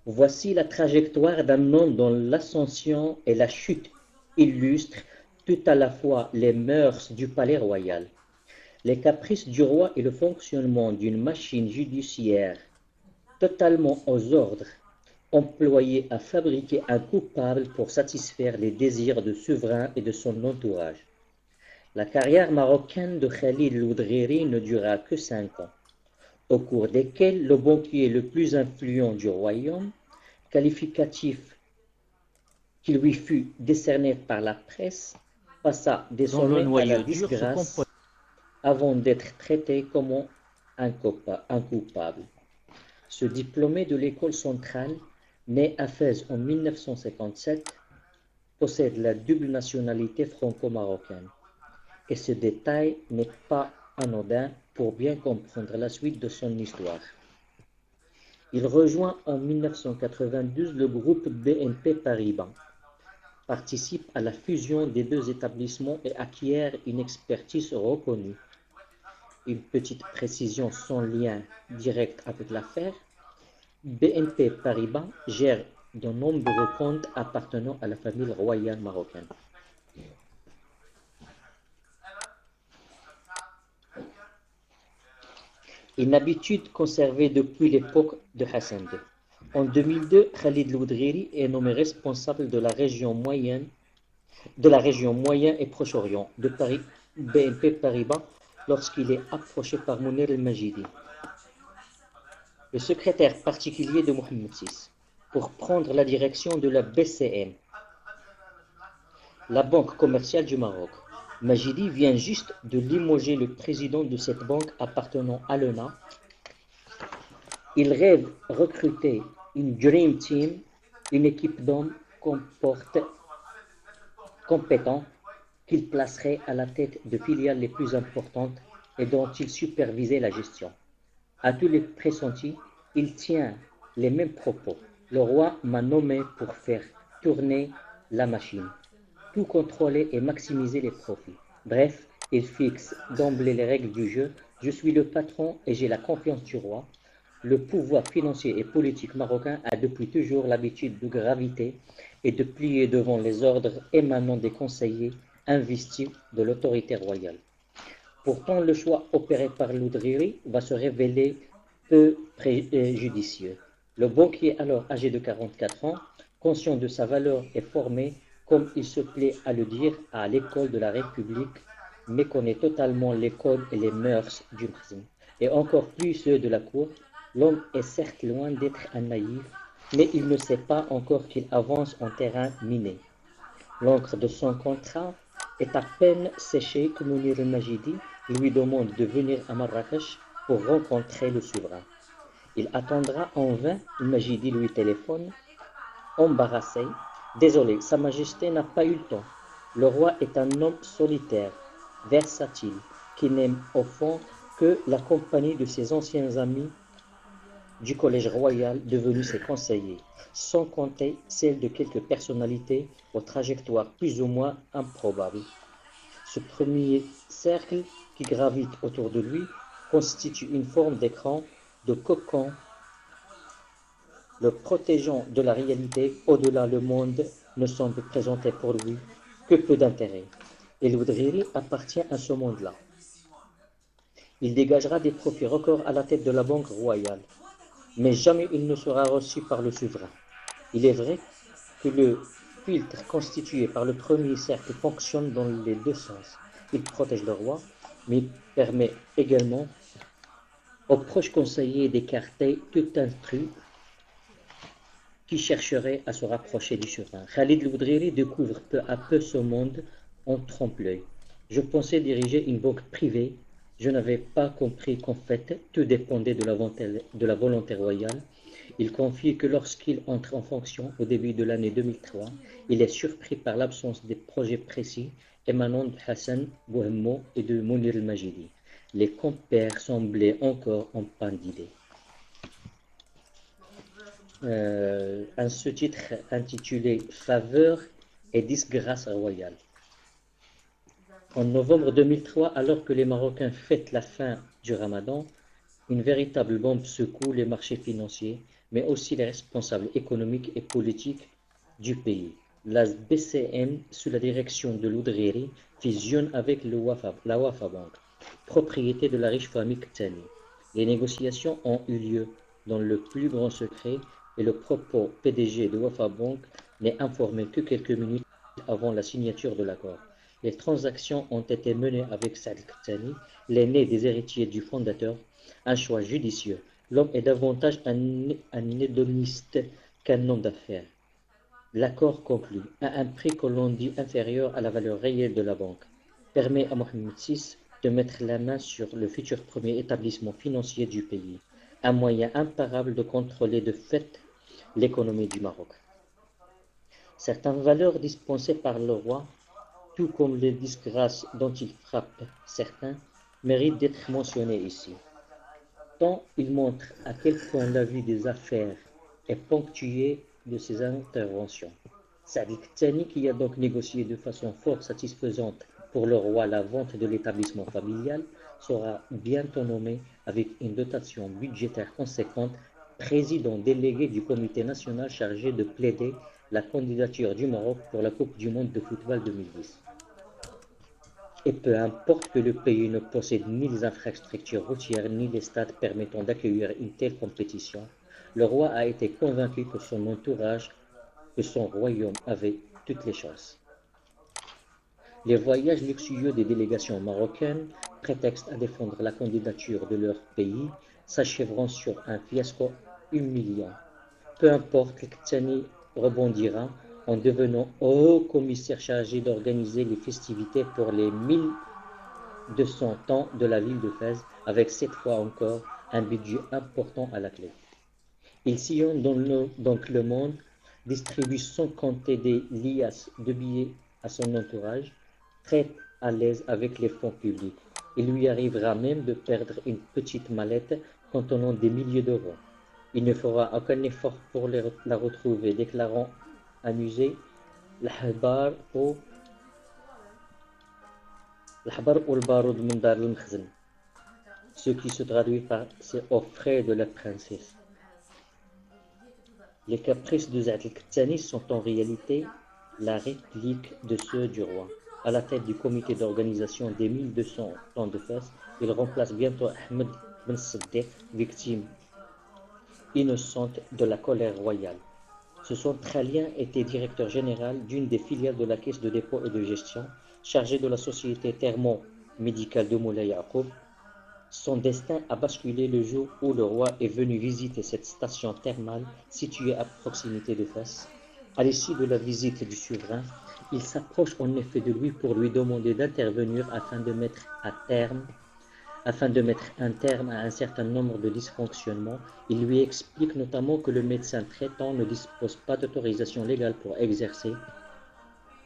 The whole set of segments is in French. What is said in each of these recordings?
Voici la trajectoire d'un homme dont l'ascension et la chute illustrent tout à la fois les mœurs du palais royal, les caprices du roi et le fonctionnement d'une machine judiciaire totalement aux ordres, employée à fabriquer un coupable pour satisfaire les désirs du souverain et de son entourage. La carrière marocaine de Khalid Loudriri ne dura que 5 ans, au cours desquels le banquier le plus influent du royaume, qualificatif qui lui fut décerné par la presse, passa dont le désormais à la noyau dur se disgrâce compose. avant d'être traité comme un coupable. Ce diplômé de l'école centrale, né à Fès en 1957, possède la double nationalité franco-marocaine. Et ce détail n'est pas anodin pour bien comprendre la suite de son histoire. Il rejoint en 1992 le groupe BNP Paribas, participe à la fusion des deux établissements et acquiert une expertise reconnue. Une petite précision sans lien direct avec l'affaire, BNP Paribas gère de nombreux comptes appartenant à la famille royale marocaine. Une habitude conservée depuis l'époque de Hassan II. En 2002, Khalid Loudriri est nommé responsable de la région moyenne et Proche-Orient de BNP Paribas lorsqu'il est approché par Mounir El-Majidi, le secrétaire particulier de Mohamed VI, pour prendre la direction de la BCM, la Banque commerciale du Maroc. Majidi vient juste de limoger le président de cette banque appartenant à l'ENA. Il rêve recruter une Dream Team, une équipe d'hommes compétents qu'il placerait à la tête de filiales les plus importantes et dont il supervisait la gestion. À tous les pressentis, il tient les mêmes propos. Le roi m'a nommé pour faire tourner la machine, tout contrôler et maximiser les profits. Bref, il fixe d'emblée les règles du jeu. Je suis le patron et j'ai la confiance du roi. Le pouvoir financier et politique marocain a depuis toujours l'habitude de graviter et de plier devant les ordres émanant des conseillers investis de l'autorité royale. Pourtant, le choix opéré par Loudriri va se révéler peu préjudicieux. Le banquier, alors âgé de 44 ans, conscient de sa valeur et formé, comme il se plaît à le dire, à l'école de la République, méconnaît totalement les codes et les mœurs du Mahzin, et encore plus ceux de la cour. L'homme est certes loin d'être un naïf, mais il ne sait pas encore qu'il avance en terrain miné. L'encre de son contrat est à peine séchée que Mounir el-Majidi lui demande de venir à Marrakech pour rencontrer le souverain. Il attendra en vain, el-Majidi lui téléphone, embarrassé. Désolé, Sa Majesté n'a pas eu le temps. Le roi est un homme solitaire, versatile, qui n'aime au fond que la compagnie de ses anciens amis du collège royal devenus ses conseillers, sans compter celle de quelques personnalités aux trajectoires plus ou moins improbables. Ce premier cercle qui gravite autour de lui constitue une forme d'écran, de cocon, le protégeant de la réalité. Au-delà, le monde ne semble présenter pour lui que peu d'intérêt. Et Loudriri appartient à ce monde-là. Il dégagera des profits records à la tête de la Banque royale, mais jamais il ne sera reçu par le souverain. Il est vrai que le filtre constitué par le premier cercle fonctionne dans les deux sens. Il protège le roi, mais il permet également aux proches conseillers d'écarter tout intrus qui chercherait à se rapprocher du souverain. Khalid Loudriri découvre peu à peu ce monde en trompe-l'œil. Je pensais diriger une banque privée. Je n'avais pas compris qu'en fait, tout dépendait de la volonté royale. Il confie que lorsqu'il entre en fonction au début de l'année 2003, il est surpris par l'absence des projets précis émanant de Hassan Bouhemmo et de Mounir el-Majidi. Les compères semblaient encore en panne d'idées. Un sous-titre intitulé Faveur et disgrâce royale. En novembre 2003, alors que les Marocains fêtent la fin du Ramadan, une véritable bombe secoue les marchés financiers, mais aussi les responsables économiques et politiques du pays. La BCM, sous la direction de l'Oudriri, fusionne avec la Wafa Bank, propriété de la riche famille Ktani. Les négociations ont eu lieu dans le plus grand secret et le propre PDG de Wafa Bank n'est informé que quelques minutes avant la signature de l'accord. Les transactions ont été menées avec Saad Ktani, l'aîné des héritiers du fondateur, un choix judicieux. L'homme est davantage un hédoniste qu'un homme d'affaires. L'accord conclu, à un prix que l'on dit inférieur à la valeur réelle de la banque, permet à Mohamed VI de mettre la main sur le futur premier établissement financier du pays, un moyen imparable de contrôler de fait l'économie du Maroc. Certaines valeurs dispensées par le roi, tout comme les disgrâces dont il frappe certains, méritent d'être mentionnées ici. Tant il montre à quel point la vie des affaires est ponctuée de ses interventions. Sadik Ktani, qui a donc négocié de façon fort satisfaisante pour le roi la vente de l'établissement familial, sera bientôt nommé avec une dotation budgétaire conséquente président délégué du comité national chargé de plaider la candidature du Maroc pour la Coupe du monde de football 2010. Et peu importe que le pays ne possède ni les infrastructures routières ni les stades permettant d'accueillir une telle compétition, le roi a été convaincu que son entourage, que son royaume avait toutes les chances. Les voyages luxueux des délégations marocaines, prétexte à défendre la candidature de leur pays, s'achèveront sur un fiasco humiliant. Peu importe, Ktani rebondira en devenant haut commissaire chargé d'organiser les festivités pour les 1200 ans de la ville de Fès, avec cette fois encore un budget important à la clé. Il sillonne donc le monde, distribue sans compter des liasses de billets à son entourage, très à l'aise avec les fonds publics. Il lui arrivera même de perdre une petite mallette contenant des milliers d'euros. Il ne fera aucun effort pour la retrouver, déclarant amusé l'ahbar ou al-barud min dar al-mkhzen, ce qui se traduit par c'est aux frais de la princesse. Les caprices de Saad Ktani sont en réalité la réplique de ceux du roi. À la tête du comité d'organisation des 1200 ans de Fès, il remplace bientôt Ahmed Ben Saddeq, victime innocente de la colère royale. Ce centralien était directeur général d'une des filiales de la Caisse de dépôt et de gestion, chargé de la société thermo-médicale de Moulay Yacoub. Son destin a basculé le jour où le roi est venu visiter cette station thermale située à proximité de Fès. À l'issue de la visite du souverain, il s'approche en effet de lui pour lui demander d'intervenir afin de mettre un terme à un certain nombre de dysfonctionnements. Il lui explique notamment que le médecin traitant ne dispose pas d'autorisation légale pour exercer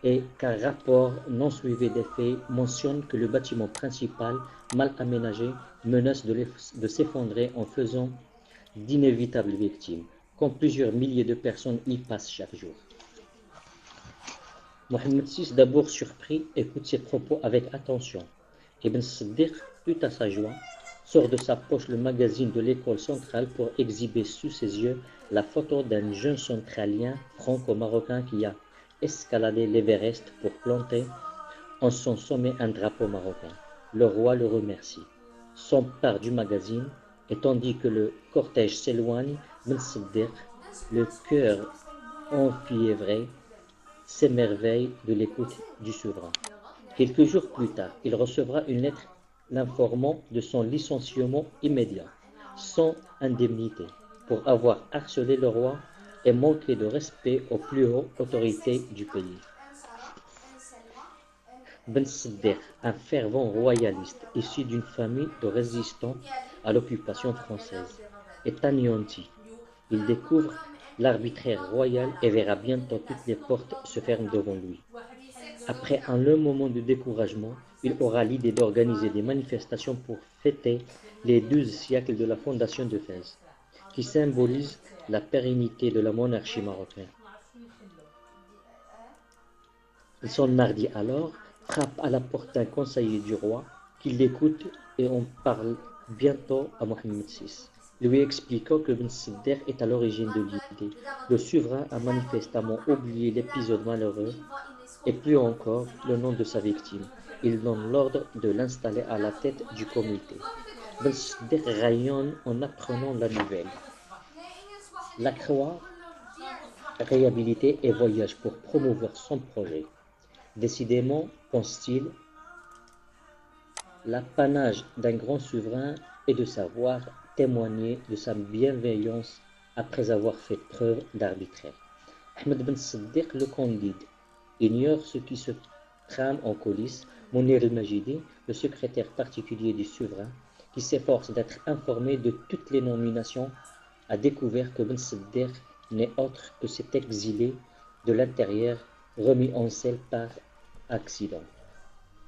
et qu'un rapport non suivi des faits mentionne que le bâtiment principal, mal aménagé, menace de s'effondrer en faisant d'inévitables victimes, quand plusieurs milliers de personnes y passent chaque jour. Mohamed VI, d'abord surpris, écoute ces propos avec attention. Ibn Saddeq, tout à sa joie, sort de sa poche le magazine de l'école centrale pour exhiber sous ses yeux la photo d'un jeune centralien franco-marocain qui a escaladé l'Everest pour planter en son sommet un drapeau marocain. Le roi le remercie, s'empare du magazine et tandis que le cortège s'éloigne, Ibn Saddeq, le cœur enfiévré, s'émerveille de l'écoute du souverain. Quelques jours plus tard, il recevra une lettre l'informant de son licenciement immédiat, sans indemnité, pour avoir harcelé le roi et manqué de respect aux plus hautes autorités du pays. Ben Saddeq, un fervent royaliste issu d'une famille de résistants à l'occupation française, est anéanti. Il découvre l'arbitraire royal et verra bientôt toutes les portes se fermer devant lui. Après un long moment de découragement, il aura l'idée d'organiser des manifestations pour fêter les 12 siècles de la fondation de Fès, qui symbolise la pérennité de la monarchie marocaine. Son mardi alors frappe à la porte d'un conseiller du roi, qui l'écoute et en parle bientôt à Mohamed VI. lui expliquant que Ben Siddiq est à l'origine de l'idée. Le souverain a manifestement oublié l'épisode malheureux et plus encore le nom de sa victime. Il donne l'ordre de l'installer à la tête du comité. Ben Siddiq rayonne en apprenant la nouvelle. La Croix réhabilité et voyage pour promouvoir son projet. Décidément, pense-t-il, l'apanage d'un grand souverain est de savoir témoigner de sa bienveillance après avoir fait preuve d'arbitraire. Ahmed Ben Siddiq, le candide, ignore ce qui se trame en coulisses. Mounir el-Majidi, le secrétaire particulier du souverain, qui s'efforce d'être informé de toutes les nominations, a découvert que Ben Siddiq n'est autre que cet exilé de l'intérieur remis en selle par accident.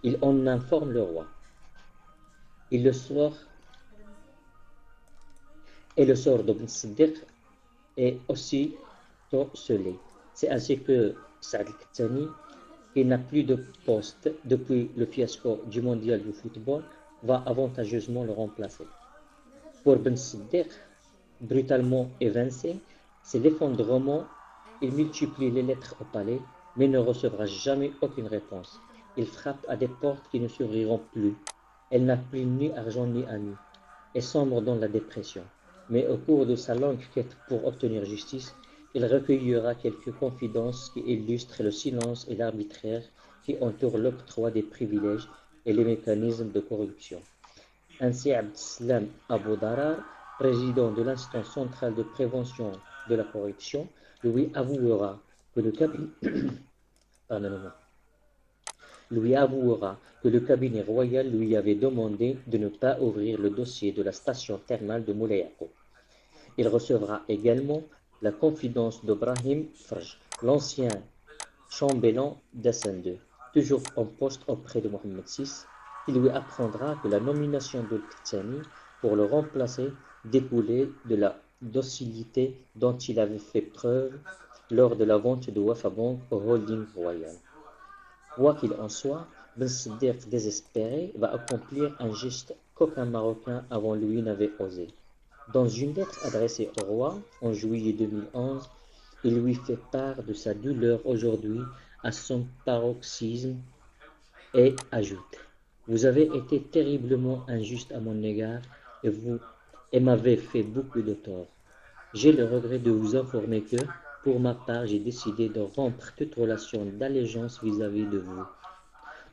Il en informe le roi. Il le sort et le sort de Ben Siddiq est aussitôt scellé. C'est ainsi que Saad El-Qahtani, qui n'a plus de poste depuis le fiasco du mondial du football, va avantageusement le remplacer. Pour Ben Siddiq, brutalement évincé, c'est l'effondrement. Il multiplie les lettres au palais, mais ne recevra jamais aucune réponse. Il frappe à des portes qui ne s'ouvriront plus. Elle n'a plus ni argent ni amis, et sombre dans la dépression. Mais au cours de sa longue quête pour obtenir justice, il recueillera quelques confidences qui illustrent le silence et l'arbitraire qui entourent l'octroi des privilèges et les mécanismes de corruption. Ainsi, Abdeslam Abou Darar, président de l'instance centrale de prévention de la corruption, lui avouera que le cabinet, cabinet royal lui avait demandé de ne pas ouvrir le dossier de la station thermale de Moulay Yaqoub. Il recevra également la confidence d'Ibrahim Frj, l'ancien chambellan d'Hassan II, toujours en poste auprès de Mohammed VI. Il lui apprendra que la nomination de Qahtani pour le remplacer découlait de la docilité dont il avait fait preuve lors de la vente de Wafa Bank au holding royal. Quoi qu'il en soit, Ben Siddiq, désespéré, va accomplir un geste qu'aucun Marocain avant lui n'avait osé. Dans une lettre adressée au roi en juillet 2011, il lui fait part de sa douleur aujourd'hui à son paroxysme et ajoute: Vous avez été terriblement injuste à mon égard et m'avez fait beaucoup de tort. J'ai le regret de vous informer que, pour ma part, j'ai décidé de rompre toute relation d'allégeance vis-à-vis de vous.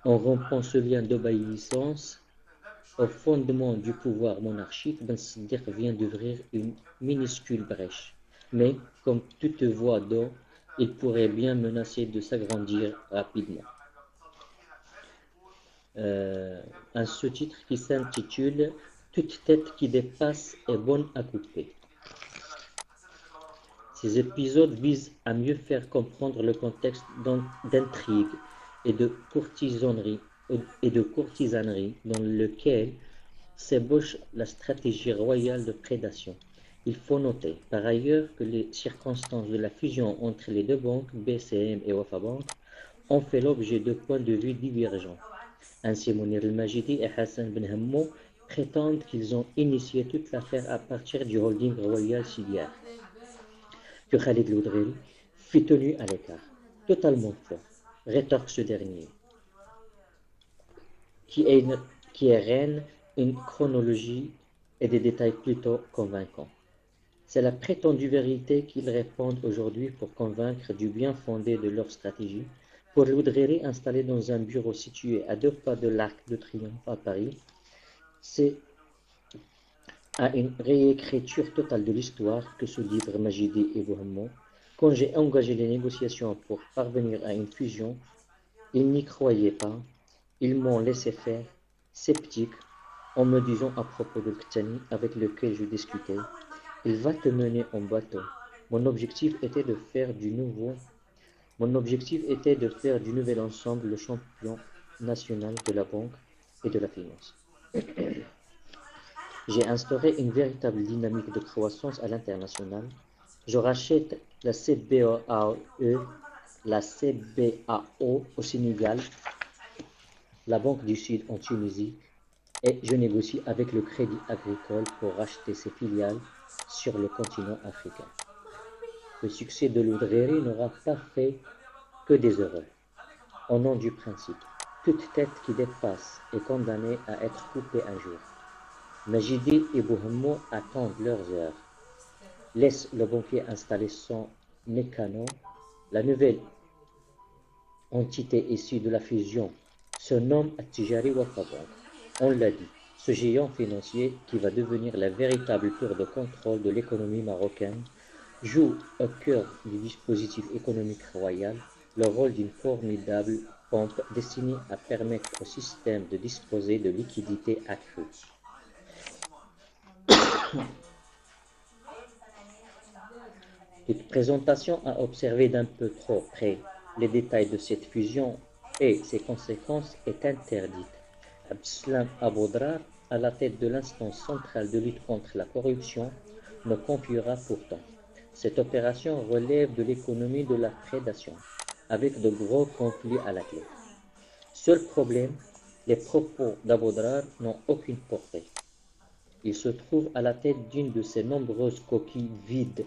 En rompant ce lien d'obéissance au fondement du pouvoir monarchique, Ben Siddiq vient d'ouvrir une minuscule brèche. Mais, comme toute voie d'eau, il pourrait bien menacer de s'agrandir rapidement. Un sous-titre qui s'intitule « Toute tête qui dépasse est bonne à couper ». Ces épisodes visent à mieux faire comprendre le contexte d'intrigue et de courtisanerie dans lequel s'ébauche la stratégie royale de prédation. Il faut noter, par ailleurs, que les circonstances de la fusion entre les deux banques, BCM et Wafa Bank, ont fait l'objet de points de vue divergents. Ainsi, Mounir el-Majidi et Hassan Ben Hammou prétendent qu'ils ont initié toute l'affaire à partir du holding royal syriaque, que Khalid Loudrel fut tenu à l'écart. Totalement faux, rétorque ce dernier, qui est reine une chronologie et des détails plutôt convaincants. C'est la prétendue vérité qu'ils répondent aujourd'hui pour convaincre du bien fondé de leur stratégie. Pour Loudreri, installé dans un bureau situé à 2 pas de l'Arc de Triomphe à Paris, c'est à une réécriture totale de l'histoire que se livrent Majidi et Bouhammou. Quand j'ai engagé les négociations pour parvenir à une fusion, ils n'y croyaient pas, ils m'ont laissé faire, sceptique, en me disant à propos de Qahtani avec lequel je discutais: il va te mener en bateau. Mon objectif était de faire du nouvel ensemble le champion national de la banque et de la finance. J'ai instauré une véritable dynamique de croissance à l'international. Je rachète la CBAO au Sénégal, la Banque du Sud en Tunisie et je négocie avec le Crédit Agricole pour racheter ses filiales sur le continent africain. Le succès de l'Oudreri n'aura pas fait que des heureux. Au nom du principe, toute tête qui dépasse est condamnée à être coupée un jour. Majidi et Bouhammo attendent leurs heures. Laisse le banquier installer son mécano. La nouvelle entité issue de la fusion se nomme Attijari Wafa Bank. On l'a dit, ce géant financier qui va devenir la véritable tour de contrôle de l'économie marocaine joue au cœur du dispositif économique royal le rôle d'une formidable pompe destinée à permettre au système de disposer de liquidités accrues. Toute présentation à observer d'un peu trop près les détails de cette fusion et ses conséquences est interdite. Abdeslam Aboudrar, à la tête de l'instance centrale de lutte contre la corruption, me confiera pourtant. Cette opération relève de l'économie de la prédation, avec de gros conflits à la clé. Seul problème, les propos d'Aboudrar n'ont aucune portée. Il se trouve à la tête d'une de ces nombreuses coquilles vides,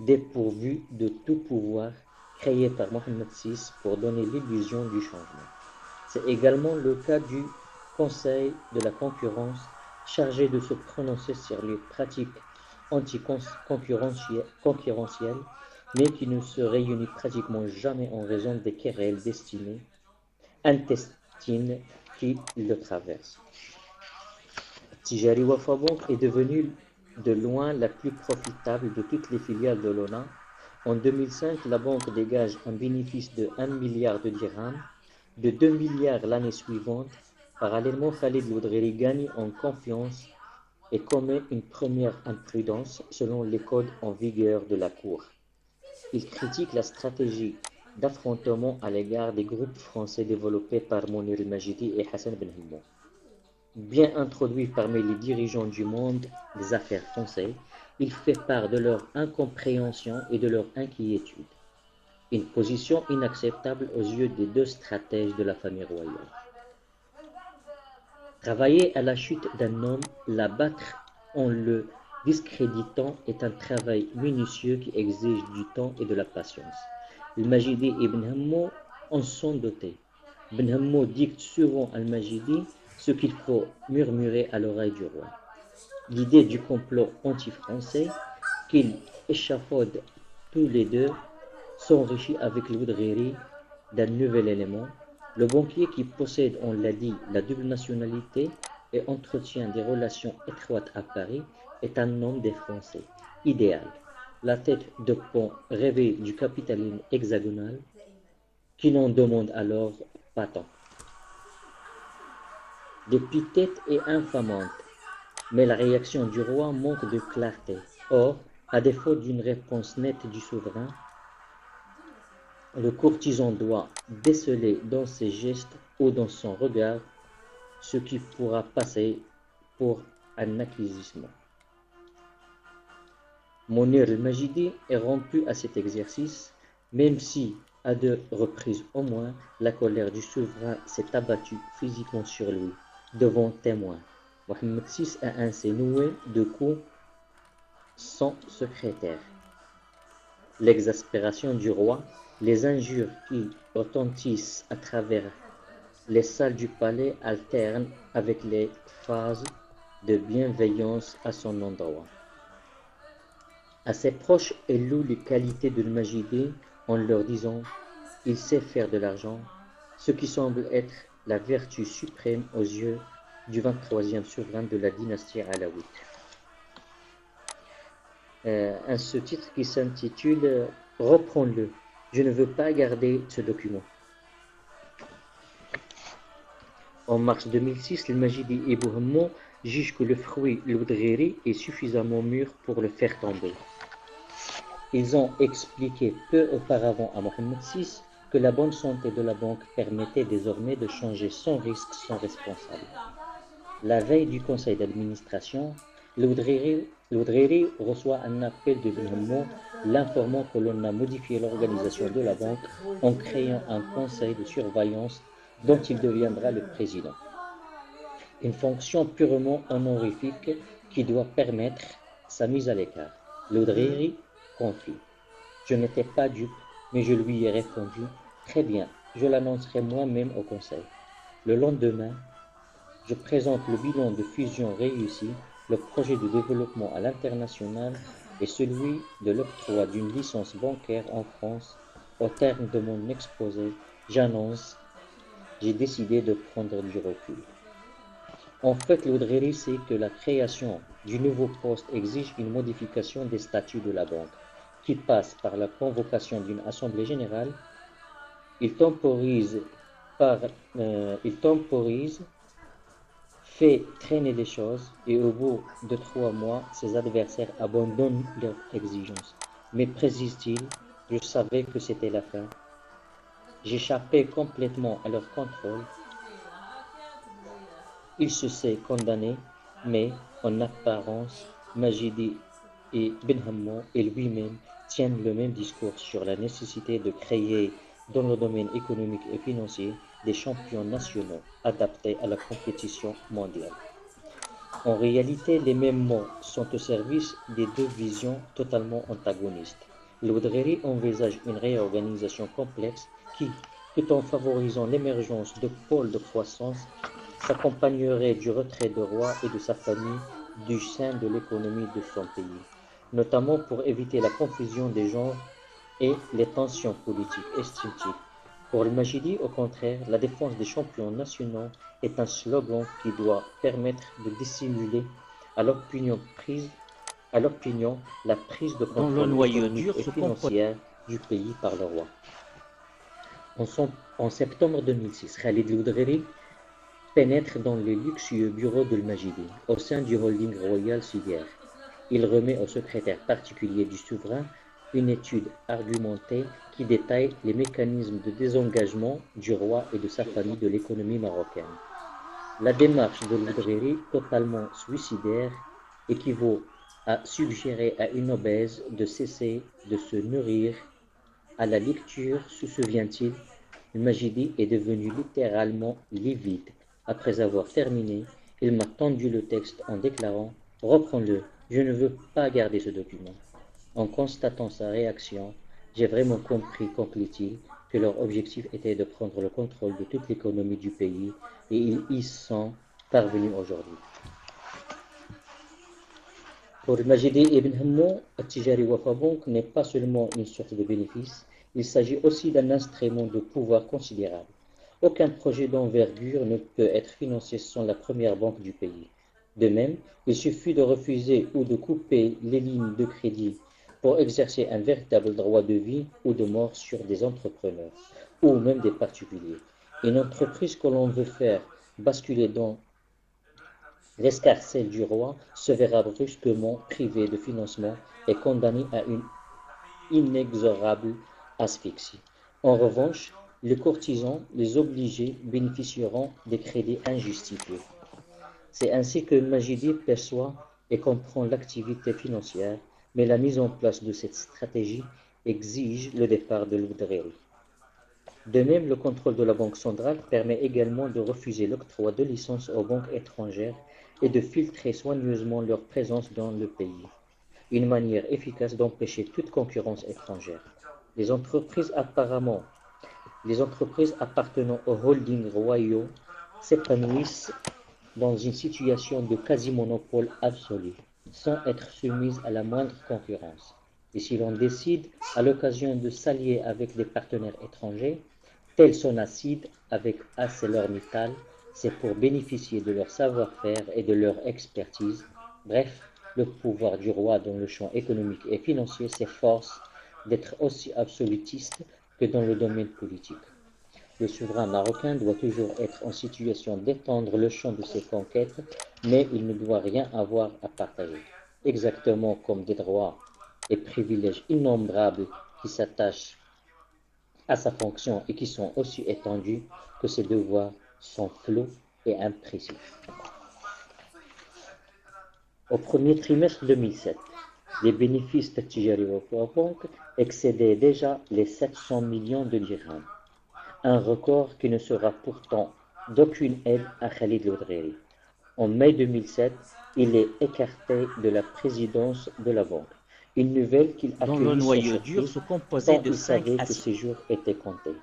dépourvues de tout pouvoir, créées par Mohamed VI pour donner l'illusion du changement. C'est également le cas du Conseil de la concurrence, chargé de se prononcer sur les pratiques anticoncurrentielles, mais qui ne se réunit pratiquement jamais en raison des querelles intestines qui le traversent. Tijari Wafa Bank est devenue de loin la plus profitable de toutes les filiales de l'ONA. En 2005, la banque dégage un bénéfice de 1 milliard de dirhams, de 2 milliards l'année suivante. Parallèlement, Khalid Loudreri gagne en confiance et commet une première imprudence selon les codes en vigueur de la Cour. Il critique la stratégie d'affrontement à l'égard des groupes français développés par Mounir el-Majidi et Hassan Ben Himmo. Bien introduit parmi les dirigeants du monde des affaires français, il fait part de leur incompréhension et de leur inquiétude. Une position inacceptable aux yeux des deux stratèges de la famille royale. Travailler à la chute d'un homme, l'abattre en le discréditant est un travail minutieux qui exige du temps et de la patience. Al-Majidi et Ibn Hammo en sont dotés. Ibn Hammo dicte souvent à Al-Majidi ce qu'il faut murmurer à l'oreille du roi. L'idée du complot anti-français qu'ils échafaudent tous les deux s'enrichit avec l'Oudreri d'un nouvel élément. Le banquier qui possède, on l'a dit, la double nationalité et entretient des relations étroites à Paris est un homme des Français, idéal. La tête de pont rêvée du capitalisme hexagonal qui n'en demande alors pas tant. L'épithète est infamante, mais la réaction du roi manque de clarté. Or, à défaut d'une réponse nette du souverain, le courtisan doit déceler dans ses gestes ou dans son regard ce qui pourra passer pour un acquisissement. Mounir el-Majidi est rompu à cet exercice, même si, à 2 reprises au moins, la colère du souverain s'est abattue physiquement sur lui, devant témoins. Mohamed VI a ainsi noué de coups son secrétaire. L'exaspération du roi, les injures qui retentissent à travers les salles du palais alternent avec les phases de bienveillance à son endroit. À ses proches, elle loue les qualités de Majidi en leur disant « Il sait faire de l'argent », ce qui semble être la vertu suprême aux yeux du 23e souverain de la dynastie alaouite. Un sous-titre qui s'intitule « Reprends-le, je ne veux pas garder ce document ». En mars 2006, le Majidi et Bouhammo jugent que le fruit l'Oudreri est suffisamment mûr pour le faire tomber. Ils ont expliqué peu auparavant à Mohamed VI que la bonne santé de la banque permettait désormais de changer sans risque son responsable. La veille du conseil d'administration, l'Oudreri reçoit un appel de Bouhammo l'informant que l'on a modifié l'organisation de la banque en créant un conseil de surveillance dont il deviendra le président. une fonction purement honorifique qui doit permettre sa mise à l'écart. L'Oudriri confie. Je n'étais pas dupe, mais je lui ai répondu, très bien, je l'annoncerai moi-même au conseil. Le lendemain, je présente le bilan de fusion réussi, le projet de développement à l'international et celui de l'octroi d'une licence bancaire en France. Au terme de mon exposé, j'annonce, j'ai décidé de prendre du recul. En fait, l'Oudriri sait que la création du nouveau poste exige une modification des statuts de la banque, qui passe par la convocation d'une assemblée générale. Il temporise, il temporise, fait traîner des choses et au bout de 3 mois, ses adversaires abandonnent leurs exigences. Mais précise-t-il, je savais que c'était la fin. J'échappais complètement à leur contrôle. Il se sait condamné, mais en apparence, Majidi et Ben Hammou et lui-même tiennent le même discours sur la nécessité de créer dans le domaine économique et financier des champions nationaux adaptés à la compétition mondiale. En réalité, les mêmes mots sont au service des deux visions totalement antagonistes. L'Oudreri envisage une réorganisation complexe qui, tout en favorisant l'émergence de pôles de croissance, s'accompagnerait du retrait du roi et de sa famille du sein de l'économie de son pays, notamment pour éviter la confusion des genres et les tensions politiques estistiques. Pour le Majidi, au contraire, la défense des champions nationaux est un slogan qui doit permettre de dissimuler à l'opinion la prise de Dans le contrôle noyau économique dur et se compose. financière du pays par le roi. En septembre 2006, Khalid Loudreri pénètre dans les luxueux bureaux de Majidi, au sein du holding royal sugaire. Il remet au secrétaire particulier du souverain une étude argumentée qui détaille les mécanismes de désengagement du roi et de sa famille de l'économie marocaine. La démarche de Loudreri, totalement suicidaire, équivaut à suggérer à une obèse de cesser de se nourrir. À la lecture, se souvient-il, Majidi est devenu littéralement livide. Après avoir terminé, il m'a tendu le texte en déclarant: reprends-le, je ne veux pas garder ce document. En constatant sa réaction, j'ai vraiment compris, conclut-il, que leur objectif était de prendre le contrôle de toute l'économie du pays et ils y sont parvenus aujourd'hui. Pour Majidi Ibn Hammou, At-Tijari Wafa Bank n'est pas seulement une source de bénéfices, il s'agit aussi d'un instrument de pouvoir considérable. Aucun projet d'envergure ne peut être financé sans la première banque du pays. De même, il suffit de refuser ou de couper les lignes de crédit pour exercer un véritable droit de vie ou de mort sur des entrepreneurs ou même des particuliers. Une entreprise que l'on veut faire basculer dans l'escarcelle du roi se verra brusquement privé de financement et condamné à une inexorable asphyxie. En revanche, les courtisans, les obligés, bénéficieront des crédits injustifiés. C'est ainsi que Majidi perçoit et comprend l'activité financière, mais la mise en place de cette stratégie exige le départ de l'Oudreri. De même, le contrôle de la Banque centrale permet également de refuser l'octroi de licences aux banques étrangères et de filtrer soigneusement leur présence dans le pays, une manière efficace d'empêcher toute concurrence étrangère. Les entreprises appartenant aux holdings royaux s'épanouissent dans une situation de quasi-monopole absolu, sans être soumises à la moindre concurrence. Et si l'on décide à l'occasion de s'allier avec des partenaires étrangers, tel Sonacide avec ArcelorMittal, c'est pour bénéficier de leur savoir-faire et de leur expertise. Bref, le pouvoir du roi dans le champ économique et financier s'efforce d'être aussi absolutiste que dans le domaine politique. Le souverain marocain doit toujours être en situation d'étendre le champ de ses conquêtes, mais il ne doit rien avoir à partager. Exactement comme des droits et privilèges innombrables qui s'attachent à sa fonction et qui sont aussi étendus que ses devoirs sont flous et imprécis. Au premier trimestre 2007, les bénéfices de Tijari Bank excédaient déjà les 700 millions de dirhams, un record qui ne sera pourtant d'aucune aide à Khalid Loudreri. En mai 2007, il est écarté de la présidence de la banque, une nouvelle qu'il dont le accueillit sans noyau dur surprise, se composait tant de il 5 savait à que 6. ses jours étaient comptés.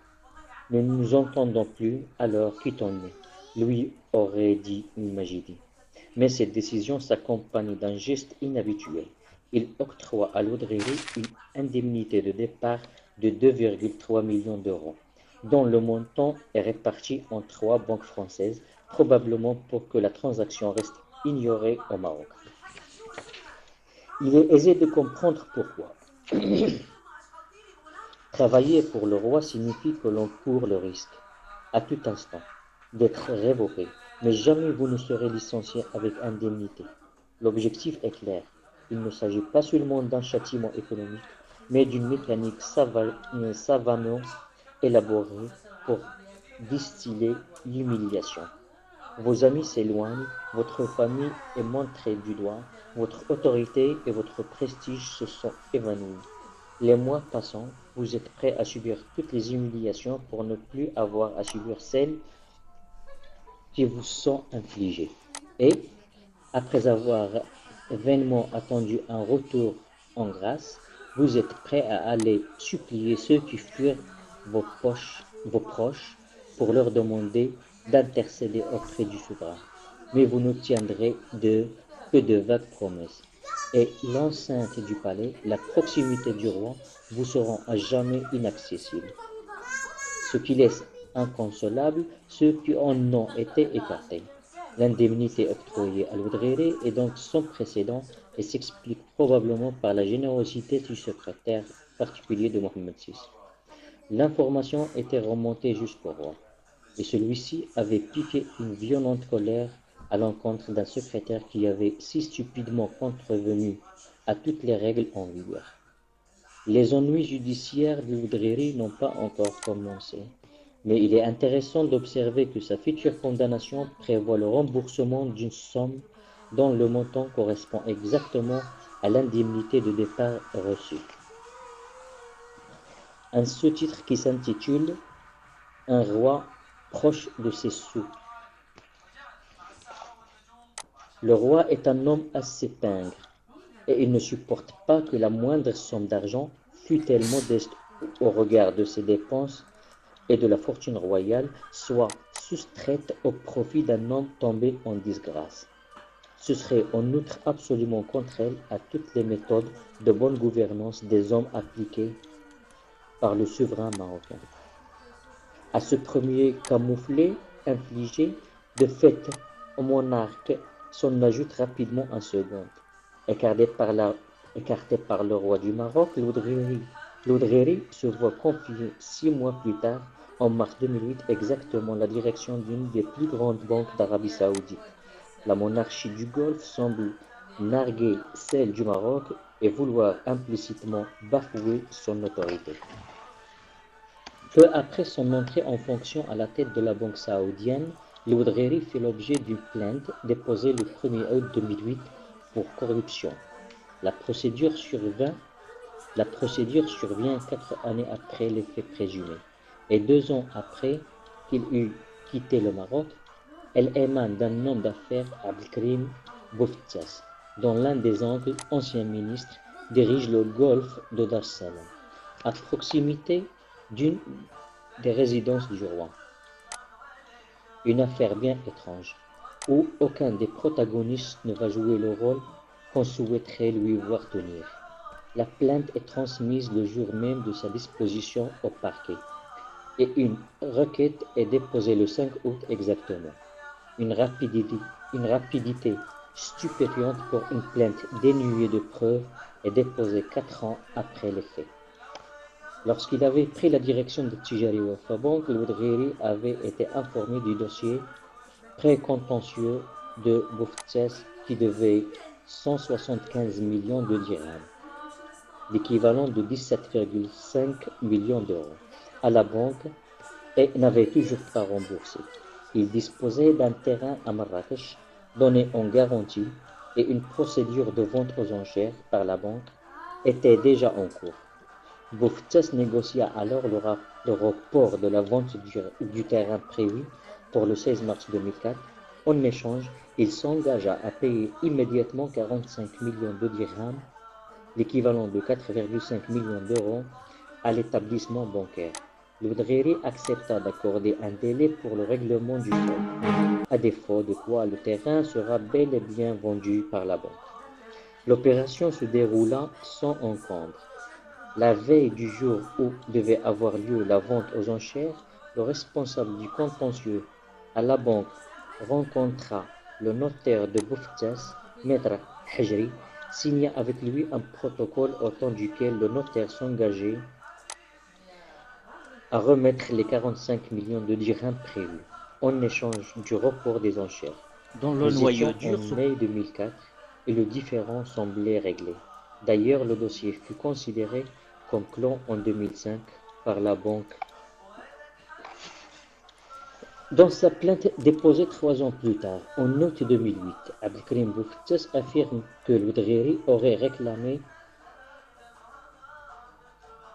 Nous ne nous entendons plus, alors quittons-nous, lui aurait dit Majidi. Mais cette décision s'accompagne d'un geste inhabituel. Il octroie à l'Oudreri une indemnité de départ de 2,3 millions d'euros, dont le montant est réparti en 3 banques françaises, probablement pour que la transaction reste ignorée au Maroc. Il est aisé de comprendre pourquoi. Travailler pour le roi signifie que l'on court le risque, à tout instant, d'être révoqué, mais jamais vous ne serez licencié avec indemnité. L'objectif est clair. Il ne s'agit pas seulement d'un châtiment économique, mais d'une mécanique savamment élaborée pour distiller l'humiliation. Vos amis s'éloignent, votre famille est montrée du doigt, votre autorité et votre prestige se sont évanouis. Les mois passant, vous êtes prêt à subir toutes les humiliations pour ne plus avoir à subir celles qui vous sont infligées. Et, après avoir vainement attendu un retour en grâce, vous êtes prêt à aller supplier ceux qui fuirent vos proches pour leur demander d'intercéder auprès du souverain. Mais vous n'obtiendrez que de vagues promesses. Et l'enceinte du palais, la proximité du roi, vous seront à jamais inaccessibles, ce qui laisse inconsolables ceux qui en ont été écartés. L'indemnité octroyée à l'Oudréré est donc sans précédent et s'explique probablement par la générosité du secrétaire particulier de Mohamed VI. L'information était remontée jusqu'au roi, et celui-ci avait piqué une violente colère à l'encontre d'un secrétaire qui avait si stupidement contrevenu à toutes les règles en vigueur. Les ennuis judiciaires de l'Oudreri n'ont pas encore commencé, mais il est intéressant d'observer que sa future condamnation prévoit le remboursement d'une somme dont le montant correspond exactement à l'indemnité de départ reçue. Un sous-titre qui s'intitule Un roi proche de ses sous. Le roi est un homme assez pingre, et il ne supporte pas que la moindre somme d'argent, fût-elle modeste au regard de ses dépenses et de la fortune royale, soit soustraite au profit d'un homme tombé en disgrâce. Ce serait en outre absolument contraire à toutes les méthodes de bonne gouvernance des hommes appliquées par le souverain marocain. À ce premier camouflet infligé, de fait au monarque s'en ajoute rapidement un second. Écarté par le roi du Maroc, l'Oudreri se voit confier 6 mois plus tard, en mars 2008, exactement la direction d'une des plus grandes banques d'Arabie Saoudite. La monarchie du Golfe semble narguer celle du Maroc et vouloir implicitement bafouer son autorité. Peu après son entrée en fonction à la tête de la banque saoudienne, l'Oudreri fait l'objet d'une plainte déposée le 1er août 2008 pour corruption. La procédure survient 4 années après les faits présumés, et 2 ans après qu'il eut quitté le Maroc. Elle émane d'un homme d'affaires, Abdelkrim Bouftaz, dont l'un des oncles, ancien ministre, dirige le golfe de Dar es Salaam, à proximité d'une des résidences du roi. Une affaire bien étrange, où aucun des protagonistes ne va jouer le rôle qu'on souhaiterait lui voir tenir. La plainte est transmise le jour même de sa disposition au parquet, et une requête est déposée le 5 août exactement. Une rapidité stupéfiante pour une plainte dénuée de preuves est déposée 4 ans après les faits. Lorsqu'il avait pris la direction de Tijari Wafa Bank, l'Oudreri avait été informé du dossier précontentieux de Bouftaz qui devait 175 millions de dirhams, l'équivalent de 17,5 millions d'euros, à la banque et n'avait toujours pas remboursé. Il disposait d'un terrain à Marrakech donné en garantie et une procédure de vente aux enchères par la banque était déjà en cours. Bouftaz négocia alors le report de la vente du terrain prévu pour le 16 mars 2004 En échange, il s'engagea à payer immédiatement 45 millions de dirhams, l'équivalent de 4,5 millions d'euros, à l'établissement bancaire. L'Oudgheri accepta d'accorder un délai pour le règlement du sol, à défaut de quoi le terrain sera bel et bien vendu par la banque. L'opération se déroula sans encombre. La veille du jour où devait avoir lieu la vente aux enchères, le responsable du contentieux à la banque rencontra le notaire de Bouftas, Maître Hajri, signa avec lui un protocole au temps duquel le notaire s'engageait à remettre les 45 millions de dirhams prévus, en échange du report des enchères. Dans le Nous noyau étions en dur, mai 2004 et le différend semblait réglé. D'ailleurs, le dossier fut considéré comme clos en 2005 par la banque. Dans sa plainte déposée 3 ans plus tard, en août 2008, Abdelkrim Bouftas affirme que l'Oudgheri aurait réclamé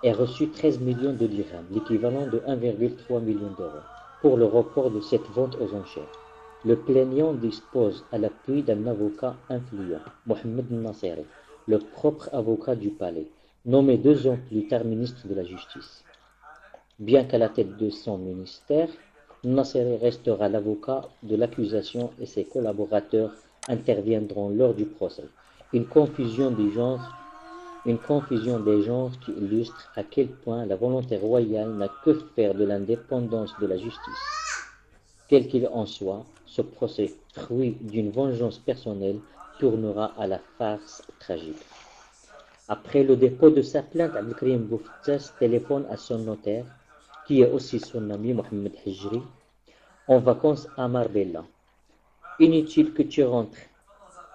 et reçu 13 millions de dirhams, l'équivalent de 1,3 million d'euros, pour le report de cette vente aux enchères. Le plaignant dispose à l'appui d'un avocat influent, Mohamed Nasseri, le propre avocat du palais, nommé 2 ans plus tard ministre de la Justice. Bien qu'à la tête de son ministère, Nasseri restera l'avocat de l'accusation et ses collaborateurs interviendront lors du procès. Une confusion des genres qui illustre à quel point la volonté royale n'a que faire de l'indépendance de la justice. Quel qu'il en soit, ce procès, fruit d'une vengeance personnelle, tournera à la farce tragique. Après le dépôt de sa plainte, Abdelkrim Bouftas téléphone à son notaire, qui est aussi son ami Mohamed Hijri, en vacances à Marbella. Inutile que tu rentres,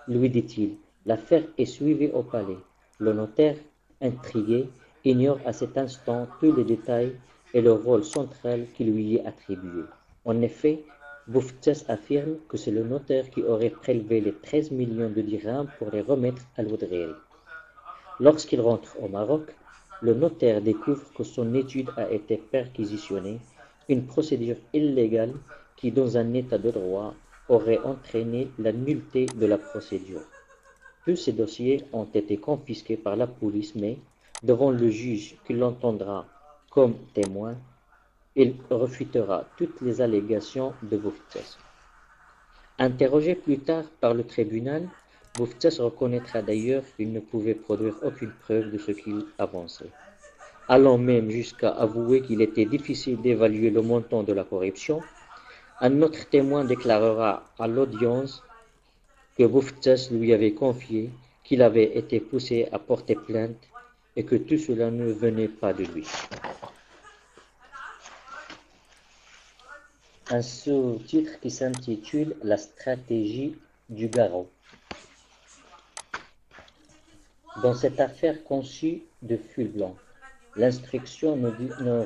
lui dit-il, l'affaire est suivie au palais. Le notaire, intrigué, ignore à cet instant tous les détails et le rôle central qui lui est attribué. En effet, Bouftas affirme que c'est le notaire qui aurait prélevé les 13 millions de dirhams pour les remettre à l'Oudgheri. Lorsqu'il rentre au Maroc, le notaire découvre que son étude a été perquisitionnée, une procédure illégale qui, dans un état de droit, aurait entraîné la nullité de la procédure. Tous ces dossiers ont été confisqués par la police, mais, devant le juge qui l'entendra comme témoin, il refutera toutes les allégations de Bouftas. Interrogé plus tard par le tribunal, Bouftas reconnaîtra d'ailleurs qu'il ne pouvait produire aucune preuve de ce qu'il avançait, allant même jusqu'à avouer qu'il était difficile d'évaluer le montant de la corruption. Un autre témoin déclarera à l'audience que Bouftas lui avait confié qu'il avait été poussé à porter plainte et que tout cela ne venait pas de lui. Un sous-titre qui s'intitule « La stratégie du garrot ». Dans cette affaire conçue de fil blanc, l'instruction ne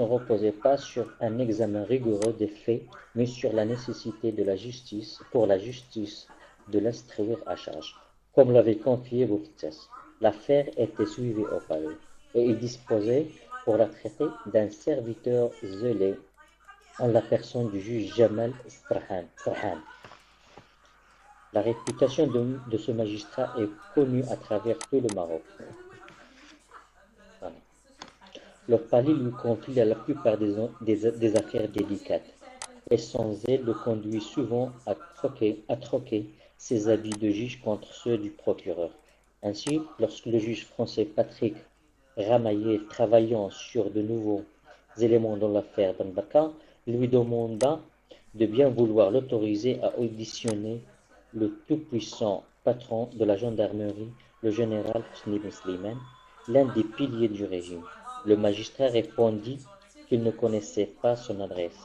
reposait pas sur un examen rigoureux des faits, mais sur la nécessité de la justice, pour la justice, de l'instruire à charge. Comme l'avait confié Bouftas, l'affaire était suivie au palais, et il disposait, pour la traiter, d'un serviteur zélé, en la personne du juge Jamal Strahan. La réputation de ce magistrat est connue à travers tout le Maroc. Le palais lui confie la plupart des affaires délicates, et son zèle le conduit souvent à troquer ses habits de juge contre ceux du procureur. Ainsi, lorsque le juge français Patrick Ramaillet, travaillant sur de nouveaux éléments dans l'affaire Benbaka, lui demanda de bien vouloir l'autoriser à auditionner le tout-puissant patron de la gendarmerie, le général Hosni Ben Slimane, l'un des piliers du régime. Le magistrat répondit qu'il ne connaissait pas son adresse.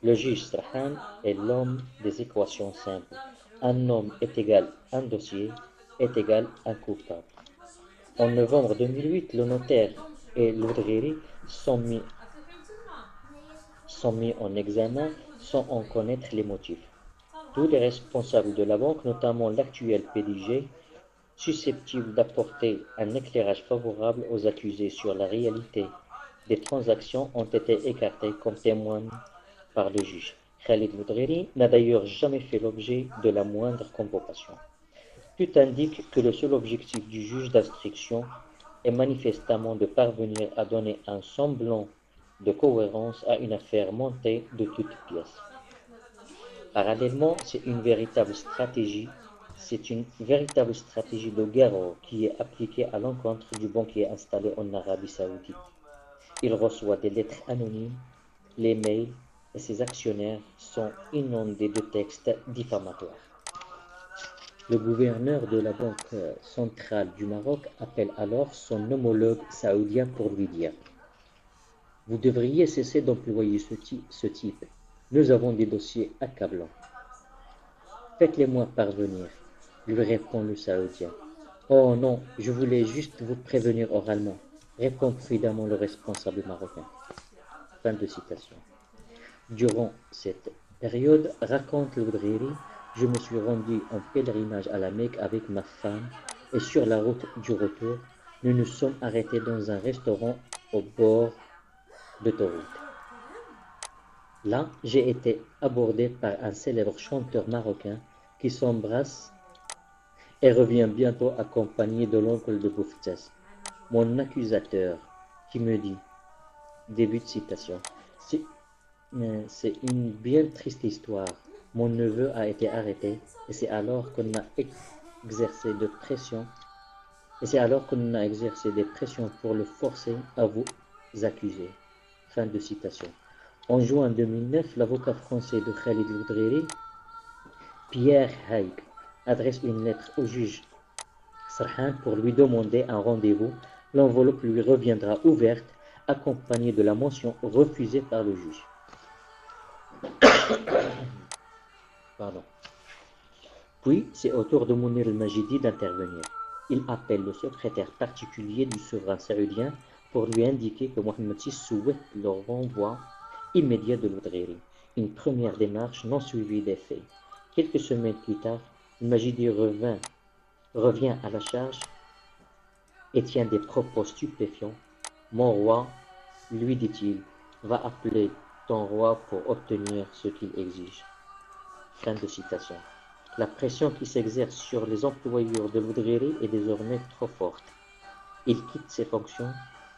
Le juge Strahan est l'homme des équations simples. Un homme est égal un dossier est égal un coupable. En novembre 2008, le notaire et l'Oudgheri sont mis en examen sans en connaître les motifs. Tous les responsables de la banque, notamment l'actuel PDG, susceptibles d'apporter un éclairage favorable aux accusés sur la réalité des transactions ont été écartées comme témoignent par le juge. Khalid Boudreri n'a d'ailleurs jamais fait l'objet de la moindre convocation. Tout indique que le seul objectif du juge d'instruction est manifestement de parvenir à donner un semblant de cohérence à une affaire montée de toutes pièces. Parallèlement, c'est une véritable stratégie de guerre qui est appliquée à l'encontre du banquier installé en Arabie Saoudite. Il reçoit des lettres anonymes, les mails et ses actionnaires sont inondés de textes diffamatoires. Le gouverneur de la Banque centrale du Maroc appelle alors son homologue saoudien pour lui dire: vous devriez cesser d'employer ce type. Nous avons des dossiers accablants. Faites-les-moi parvenir, lui répond le Saoudien. Oh non, je voulais juste vous prévenir oralement, répond prudemment le responsable marocain. Fin de citation. Durant cette période, raconte le Boudreri, je me suis rendu en pèlerinage à la Mecque avec ma femme et sur la route du retour, nous nous sommes arrêtés dans un restaurant au bord d'autoroute. Là, j'ai été abordé par un célèbre chanteur marocain qui s'embrasse et revient bientôt accompagné de l'oncle de Bouftès, mon accusateur, qui me dit, début de citation, c'est une bien triste histoire. Mon neveu a été arrêté et c'est alors qu'on a exercé des pressions pour le forcer à vous accuser. Fin de citation. En juin 2009, l'avocat français de Khalid Boudreri, Pierre Haïk, adresse une lettre au juge Serhan pour lui demander un rendez-vous. L'enveloppe lui reviendra ouverte, accompagnée de la mention refusée par le juge. Pardon. Puis, c'est au tour de Mounir el-Majidi d'intervenir. Il appelle le secrétaire particulier du souverain saoudien pour lui indiquer que Mohamed VI souhaite le renvoi immédiat de Boudreri. Une première démarche non suivie des faits. Quelques semaines plus tard, el-Majidi revient à la charge et tient des propos stupéfiants. Mon roi, lui dit-il, va appeler ton roi pour obtenir ce qu'il exige. Fin de citation. La pression qui s'exerce sur les employeurs de Boudreri est désormais trop forte. Il quitte ses fonctions,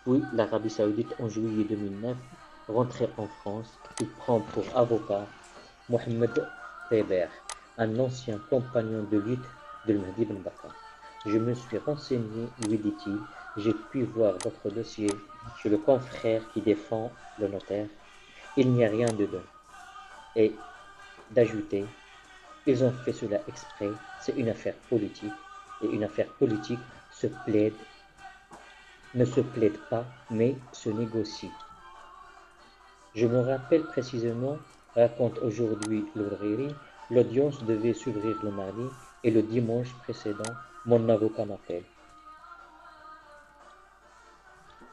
puis l'Arabie Saoudite en juillet 2009, rentré en France, il prend pour avocat Mohamed Teber, un ancien compagnon de lutte de Mahdi Ben Bakr. Je me suis renseigné, lui dit-il, j'ai pu voir votre dossier chez le confrère qui défend le notaire. Il n'y a rien dedans. Et d'ajouter, ils ont fait cela exprès, c'est une affaire politique, et une affaire politique ne se plaide pas, mais se négocie. Je me rappelle précisément, raconte aujourd'hui le Boudreri, l'audience devait s'ouvrir le mardi, et le dimanche précédent, mon avocat m'appelle.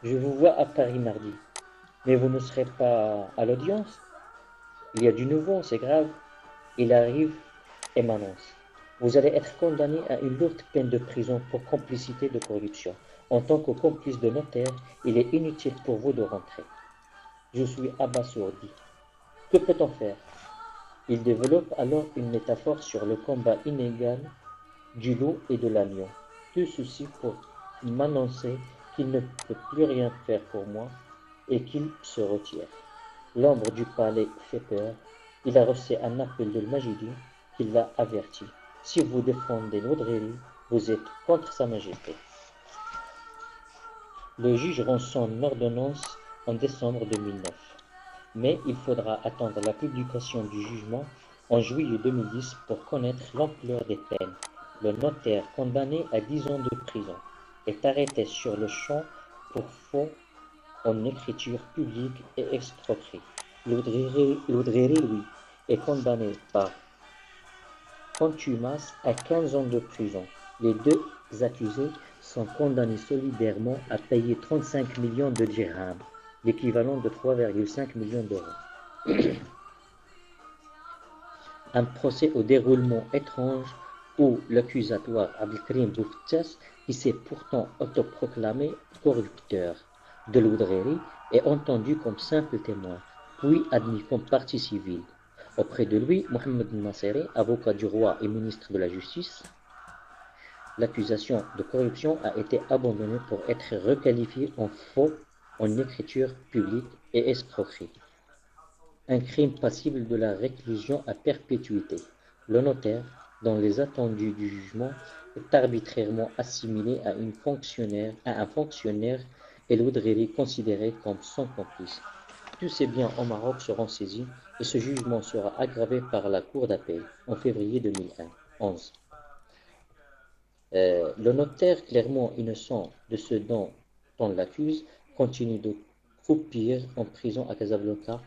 Je vous vois à Paris mardi, mais vous ne serez pas à l'audience. Il y a du nouveau, c'est grave. Il arrive et m'annonce. Vous allez être condamné à une lourde peine de prison pour complicité de corruption. En tant que complice de notaire, il est inutile pour vous de rentrer. Je suis abasourdi. Que peut-on faire? Il développe alors une métaphore sur le combat inégal du loup et de l'agneau. Tout ceci pour m'annoncer qu'il ne peut plus rien faire pour moi et qu'il se retire. L'ombre du palais fait peur. Il a reçu un appel de Majidi qui l'a averti. Si vous défendez Boudreri, vous êtes contre sa majesté. Le juge rend son ordonnance en décembre 2009. Mais il faudra attendre la publication du jugement en juillet 2010 pour connaître l'ampleur des peines. Le notaire condamné à 10 ans de prison est arrêté sur le champ pour faux en écriture publique et escroquerie. Boudreri, lui, est condamné par contumace à 15 ans de prison. Les deux accusés sont condamnés solidairement à payer 35 millions de dirhams, l'équivalent de 3,5 millions d'euros. Un procès au déroulement étrange où l'accusatoire Abdelkrim Bouftès, qui s'est pourtant autoproclamé corrupteur, de l'Oudréri est entendu comme simple témoin, puis admis comme partie civile. Auprès de lui, Mohamed Nasseri, avocat du roi et ministre de la Justice, l'accusation de corruption a été abandonnée pour être requalifiée en faux en écriture publique et escroquerie, un crime passible de la réclusion à perpétuité. Le notaire, dans les attendus du jugement, est arbitrairement assimilé à un fonctionnaire et l'Oudréri considéré comme son complice. Tous ces biens au Maroc seront saisis et ce jugement sera aggravé par la Cour d'appel en février 2011. Le notaire, clairement innocent de ce dont on l'accuse, continue de croupir en prison à Casablanca,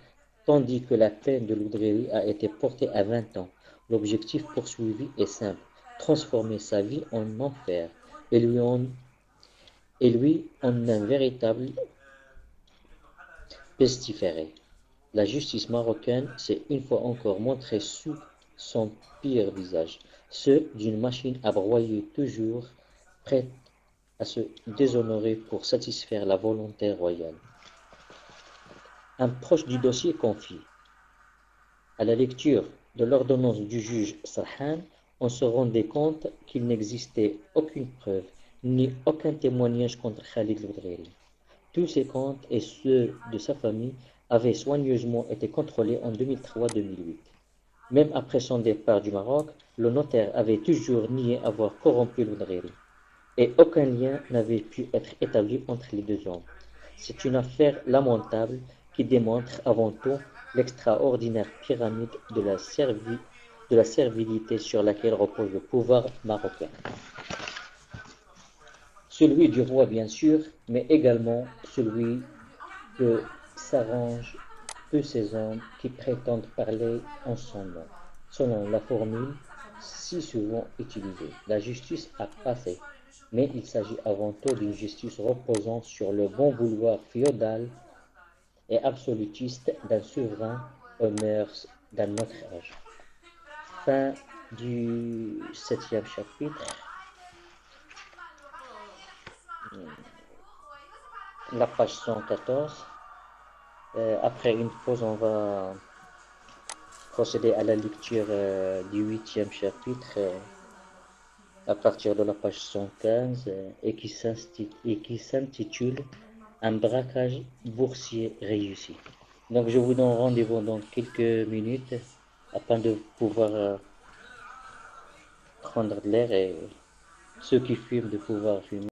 tandis que la peine de l'Oudréri a été portée à 20 ans. L'objectif poursuivi est simple, transformer sa vie en enfer et lui en un véritable pestiféré. La justice marocaine s'est une fois encore montrée sous son pire visage, ceux d'une machine à broyer toujours prête à se déshonorer pour satisfaire la volonté royale. Un proche du dossier confie: à la lecture de l'ordonnance du juge Sarhan, on se rendait compte qu'il n'existait aucune preuve, ni aucun témoignage contre Khalid Loudréri. Tous ses comptes et ceux de sa famille avaient soigneusement été contrôlés en 2003-2008. Même après son départ du Maroc, le notaire avait toujours nié avoir corrompu Loudréri, et aucun lien n'avait pu être établi entre les deux hommes. C'est une affaire lamentable qui démontre avant tout l'extraordinaire pyramide de la servilité sur laquelle repose le pouvoir marocain. Celui du roi bien sûr, mais également celui que s'arrangent tous ces hommes qui prétendent parler en son nom, selon la formule si souvent utilisée. La justice a passé, mais il s'agit avant tout d'une justice reposant sur le bon vouloir féodal et absolutiste d'un souverain aux mœurs d'un autre âge. Fin du 7e chapitre. La page 114. Après une pause, on va procéder à la lecture du 8e chapitre à partir de la page 115 et qui s'intitule Un braquage boursier réussi. Donc je vous donne rendez-vous dans quelques minutes afin de pouvoir prendre de l'air et ceux qui fument de pouvoir fumer.